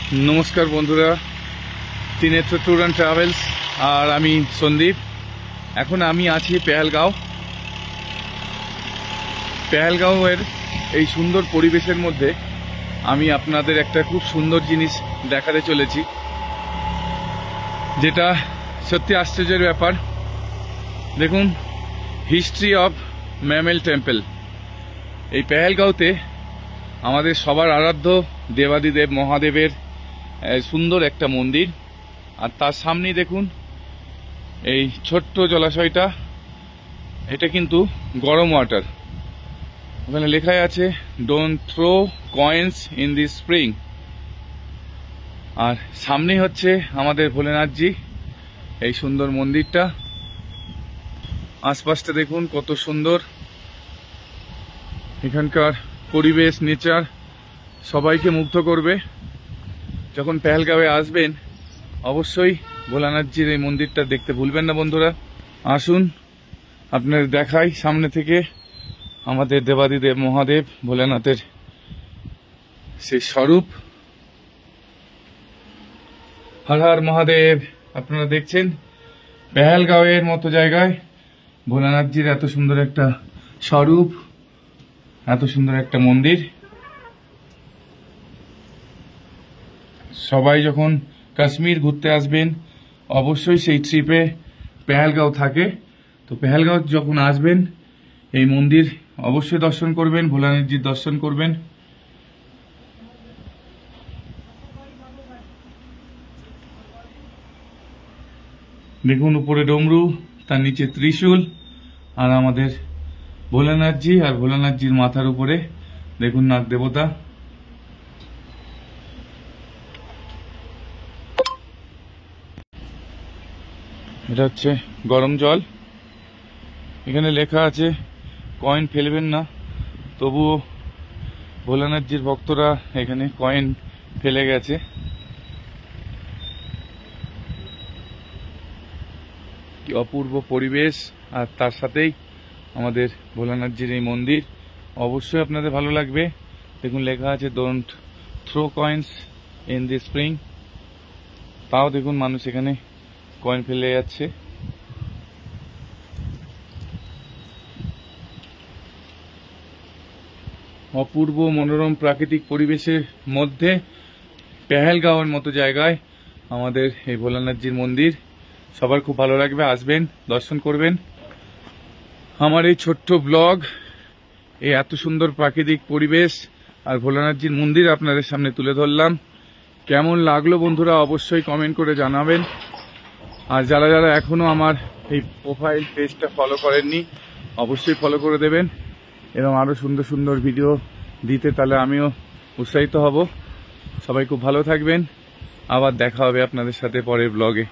नमस्कार बंधुरा Trinetra tour and travels और आमी सन्दीप। এখন আমি আছি পেহেলগাঁওয়ের এই সুন্দর পরিবেশের মধ্যে আমি আপনাদের একটা খুব সুন্দর জিনিস দেখাতে চলেছি, যেটা সত্যি আশ্চর্যের ব্যাপার। দেখুন, হিস্ট্রি অফ ম্যামেল টেম্পল। এই পেহেলগাঁওতে আমাদের সবার আরাধ্য দেবাদিদেব মহাদেবের সুন্দর একটা মন্দির, আর তার সামনেই দেখুন এই ছোট্ট জলাশয়টা, এটা কিন্তু গরম ওয়াটার। ওখানে লেখাই আছে don't throw coins in the spring. আর সামনেই হচ্ছে আমাদের ভোলেনাথজি, এই সুন্দর মন্দিরটা। আশপাশটা দেখুন কত সুন্দর, এখানকার পরিবেশ নেচার সবাইকে মুগ্ধ করবে। যখন পেহেলগাঁওয়ে আসবেন অবশ্যই ভোলানাথজির এই মন্দিরটা দেখতে ভুলবেন না বন্ধুরা। আসুন আপনাদের দেখাই সামনে থেকে আমাদের দেবাদিদেব মহাদেব ভোলেনাথের সেই স্বরূপ। হর হর মহাদেব। আপনারা দেখছেন পেহেলগাঁওয়ের মতো জায়গায় ভোলানাথজির এত সুন্দর একটা স্বরূপ, এত সুন্দর একটা মন্দির। সবাই যখন কাশ্মীর ঘুরতে আসবেন অবশ্যই সেই ট্রিপে পেহেলগাঁও থাকে, তো পেহেলগাঁও যখন আসবেন এই মন্দির অবশ্যই দর্শন করবেন, ভোলানাথজির দর্শন করবেন। দেখুন উপরে ডমরু, তার নিচে ত্রিশূল, আর আমাদের ভোলানাথজি, আর ভোলানাথজির মাথার উপরে দেখুন নাগ দেবতা। এটা হচ্ছে গরম জল। এখানে লেখা আছে কয়েন ফেলবেন না, তবুও ভোলানাথজির ভক্তরা এখানে কয়েন ফেলে গেছে। কি অপূর্ব পরিবেশ, আর তার সাথেই আমাদের ভোলানাথজির এই মন্দির। অবশ্যই আপনাদের ভালো লাগবে। দেখুন লেখা আছে don't throw coins in the spring. তাও দেখুন মানুষ এখানে কয়েন ফেলে যাচ্ছে। অপূর্ব মনোরম প্রাকৃতিক পরিবেশের মধ্যে পেহেলগাঁওয়ের মতো জায়গায় আমাদের এই ভোলানাথজির মন্দির। সবার খুব ভালো লাগবে, আসবেন, দর্শন করবেন। আমার এই ছোট্ট ব্লগ এই এত সুন্দর প্রাকৃতিক পরিবেশ আর ভোলানাথজির মন্দির আপনাদের সামনে তুলে ধরলাম। কেমন লাগলো বন্ধুরা অবশ্যই কমেন্ট করে জানাবেন। আর যারা যারা এখনো আমার এই প্রোফাইল পেজটা ফলো করেননি অবশ্যই ফলো করে দেবেন, এরকম আরো সুন্দর সুন্দর ভিডিও দিতে, তাহলে আমিও উৎসাহিত হব। সবাই খুব ভালো থাকবেন, আবার দেখা হবে আপনাদের সাথে পরের ব্লগে।